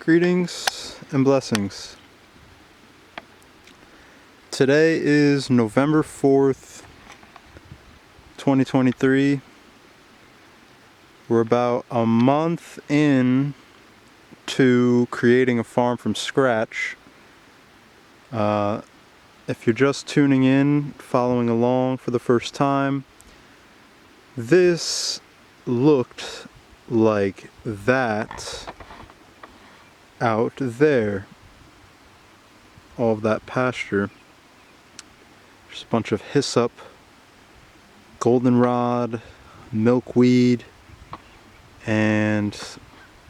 Greetings and blessings. Today is November 4th, 2023. We're about a month in to creating a farm from scratch. If you're just tuning in, following along for the first time, this looked like that out there. All of that pasture. There's a bunch of hyssop, goldenrod, milkweed, and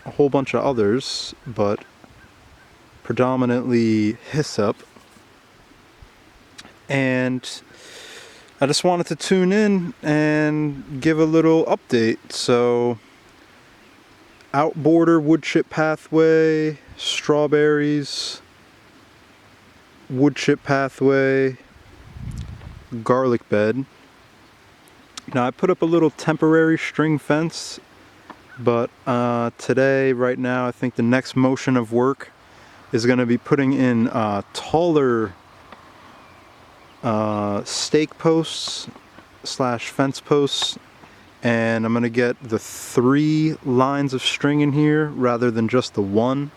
a whole bunch of others, but predominantly hyssop. And I just wanted to tune in and give a little update. So, outborder wood chip pathway, strawberries, wood chip pathway, garlic bed. Now I put up a little temporary string fence, but today, right now, I think the next motion of work is going to be putting in taller stake posts / fence posts, and I'm going to get the 3 lines of string in here rather than just the 1.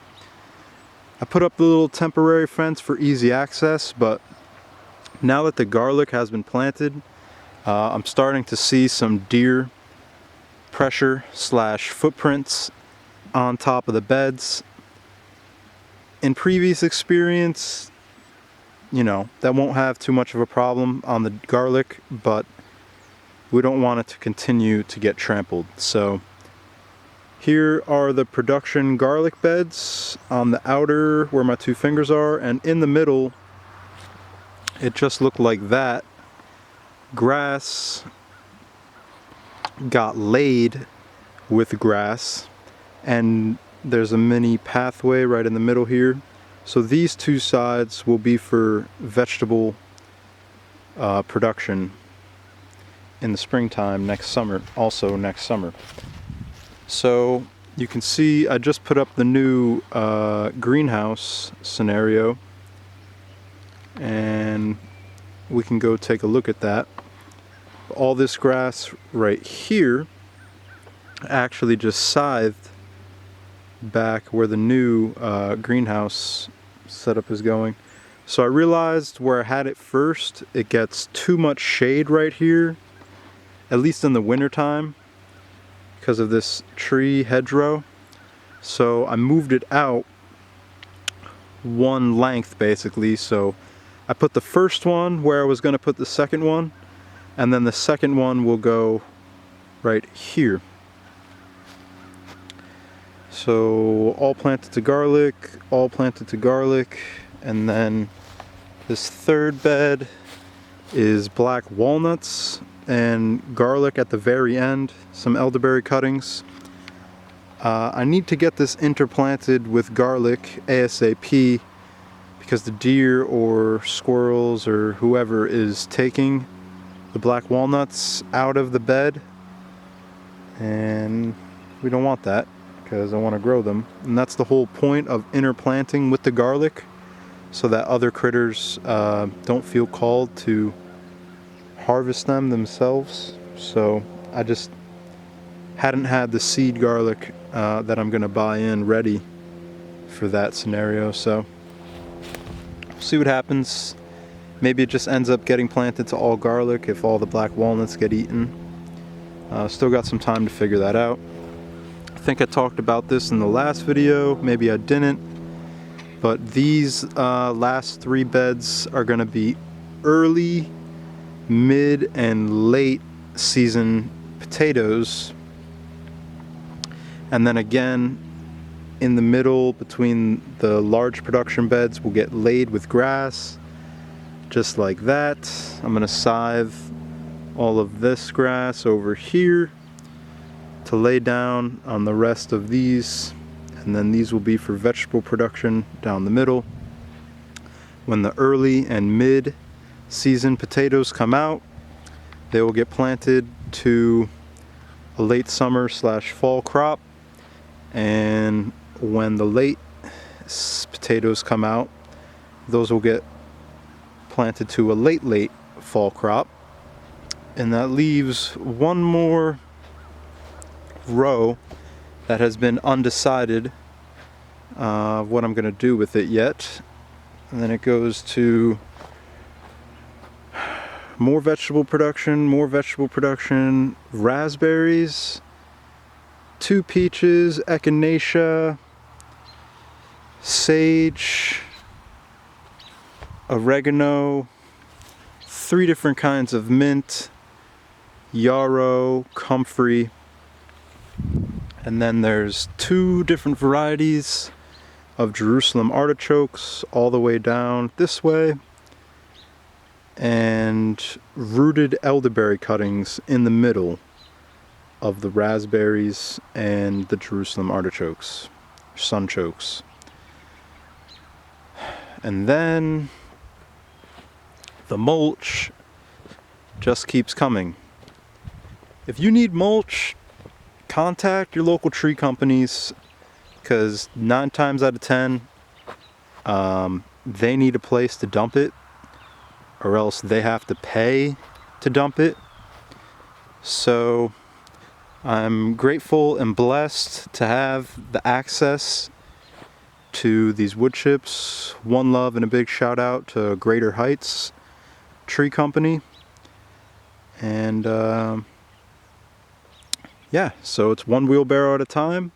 I put up the little temporary fence for easy access, but now that the garlic has been planted, I'm starting to see some deer pressure / footprints on top of the beds. In previous experience, that won't have too much of a problem on the garlic, but we don't want it to continue to get trampled. So here are the production garlic beds on the outer where my 2 fingers are, and in the middle it just looked like that. Grass got laid with grass, and there's a mini pathway right in the middle here. So these 2 sides will be for vegetable production in the springtime next summer, also next summer. So you can see I just put up the new greenhouse scenario, and we can go take a look at that. All this grass right here actually just scythed back where the new greenhouse setup is going. So I realized where I had it first, it gets too much shade right here, at least in the winter time, because of this tree hedgerow. So I moved it out 1 length basically. So I put the first one where I was going to put the second one, and then the second one will go right here. So all planted to garlic, all planted to garlic, and then this third bed is black walnuts and garlic at the very end, some elderberry cuttings. I need to get this interplanted with garlic ASAP, because the deer or squirrels or whoever is taking the black walnuts out of the bed, and we don't want that, because I want to grow them. And that's the whole point of interplanting with the garlic, so that other critters don't feel called to harvest them themselves. So I just hadn't had the seed garlic that I'm going to buy in ready for that scenario. So we'll see what happens. Maybe it just ends up getting planted to all garlic if all the black walnuts get eaten. Still got some time to figure that out. I think I talked about this in the last video, maybe I didn't, but these last 3 beds are going to be early, mid, and late season potatoes, and then again in the middle between the large production beds we'll get laid with grass, just like that. I'm going to scythe all of this grass over here to lay down on the rest of these, and then these will be for vegetable production down the middle. When the early and mid season potatoes come out, they will get planted to a late summer / fall crop, and when the late potatoes come out. Those will get planted to a late fall crop. And that leaves one more row that has been undecided what I'm going to do with it yet. And then it goes to more vegetable production, raspberries, 2 peaches, echinacea, sage, oregano, 3 different kinds of mint, yarrow, comfrey, and then there's 2 different varieties of Jerusalem artichokes all the way down this way, and rooted elderberry cuttings in the middle of the raspberries and the Jerusalem artichokes, sunchokes. And then the mulch just keeps coming. If you need mulch, contact your local tree companies, because 9 times out of 10 they need a place to dump it, or else they have to pay to dump it. So I'm grateful and blessed to have the access to these wood chips. One love and a big shout out to Greater Heights Tree Company. And yeah, so it's 1 wheelbarrow at a time.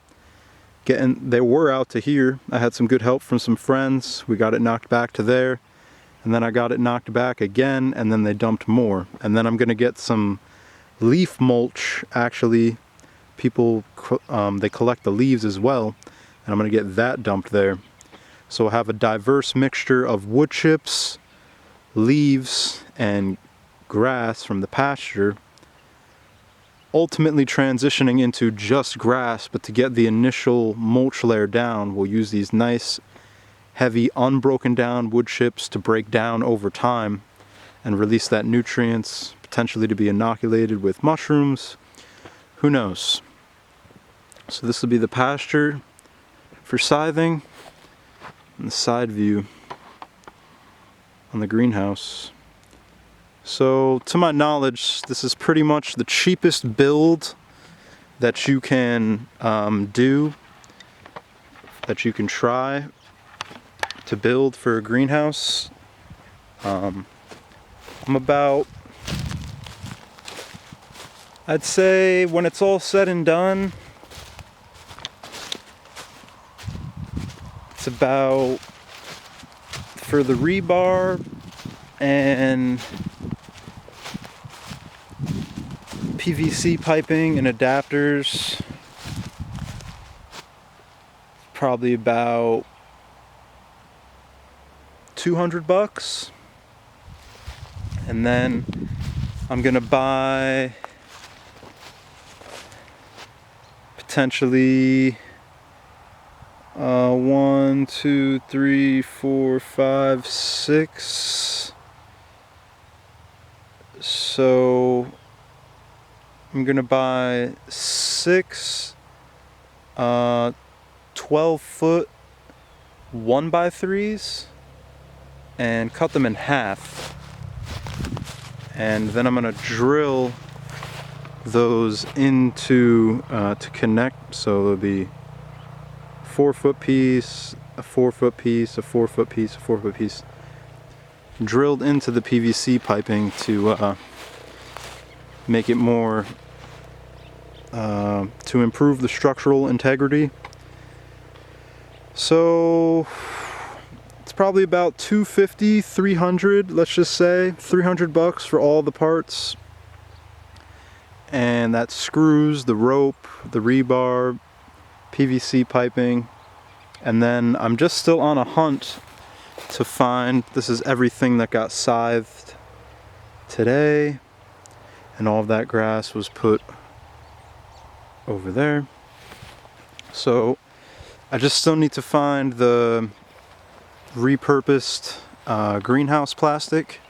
They were out to here. I had some good help from some friends. We got it knocked back to there, and then I got it knocked back again, and then they dumped more. And then I'm gonna get some leaf mulch. Actually, people they collect the leaves as well, and I'm gonna get that dumped there. So we'll have a diverse mixture of wood chips, leaves, and grass from the pasture, ultimately transitioning into just grass. But to get the initial mulch layer down, we'll use these nice, heavy, unbroken down wood chips to break down over time and release that nutrients, potentially to be inoculated with mushrooms. Who knows? So this will be the pasture for scything, and the side view on the greenhouse. So to my knowledge, this is pretty much the cheapest build that you can do, that you can try to build for a greenhouse. I'm about, I'd say when it's all said and done, it's about, for the rebar and PVC piping and adapters, probably about $200. And then I'm gonna buy potentially 1, 2, 3, 4, 5, 6. So I'm gonna buy 6 12-foot 1x3s and cut them in half, and then I'm gonna drill those into to connect. So there'll be 4-foot piece, a 4-foot piece, a 4-foot piece, a 4-foot piece, drilled into the PVC piping to make it more, to improve the structural integrity. So it's probably about $250, $300, let's just say $300 for all the parts. And that screws, the rope, the rebar, PVC piping. And then I'm just still on a hunt to find, this is everything that got scythed today, and all of that grass was put over there. So I just still need to find the repurposed greenhouse plastic,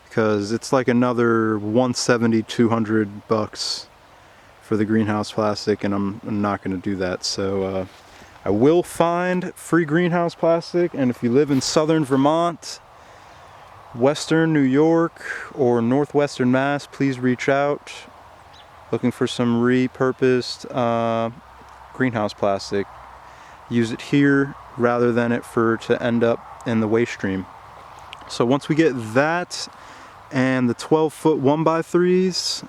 because it's like another $170, $200 for the greenhouse plastic, and I'm not going to do that. So I will find free greenhouse plastic, and if you live in southern Vermont, western New York, or northwestern Mass, please reach out. Looking for some repurposed greenhouse plastic. Use it here rather than it to end up in the waste stream. So once we get that and the 12-foot 1x3s,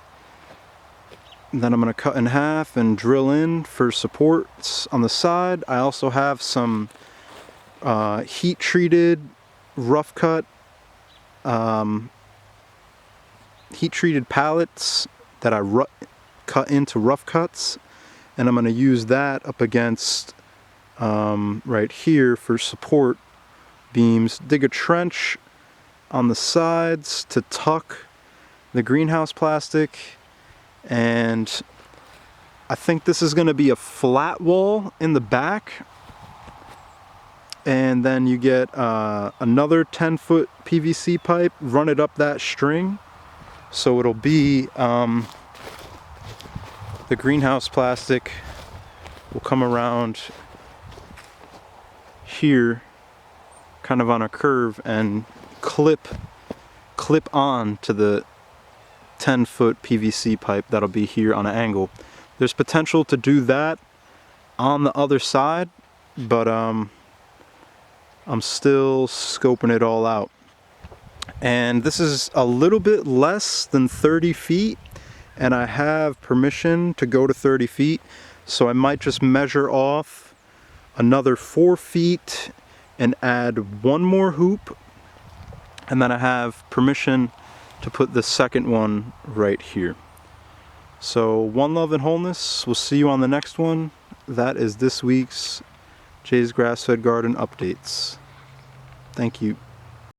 then I'm going to cut in half and drill in for supports on the side. I also have some heat-treated rough cut, heat-treated pallets that I cut into rough cuts, and I'm going to use that up against right here for support beams. Dig a trench on the sides to tuck the greenhouse plastic, and I think this is going to be a flat wall in the back, and then you get another 10-foot PVC pipe, run it up that string, so it'll be the greenhouse plastic will come around here kind of on a curve and clip on to the 10-foot PVC pipe that'll be here on an angle. There's potential to do that on the other side, but I'm still scoping it all out. And this is a little bit less than 30 feet, and I have permission to go to 30 feet, so I might just measure off another 4 feet and add one more hoop, and then I have permission to put the second one right here. So one love and wholeness. We'll see you on the next one. That is this week's JsGrassFedGarden updates. Thank you.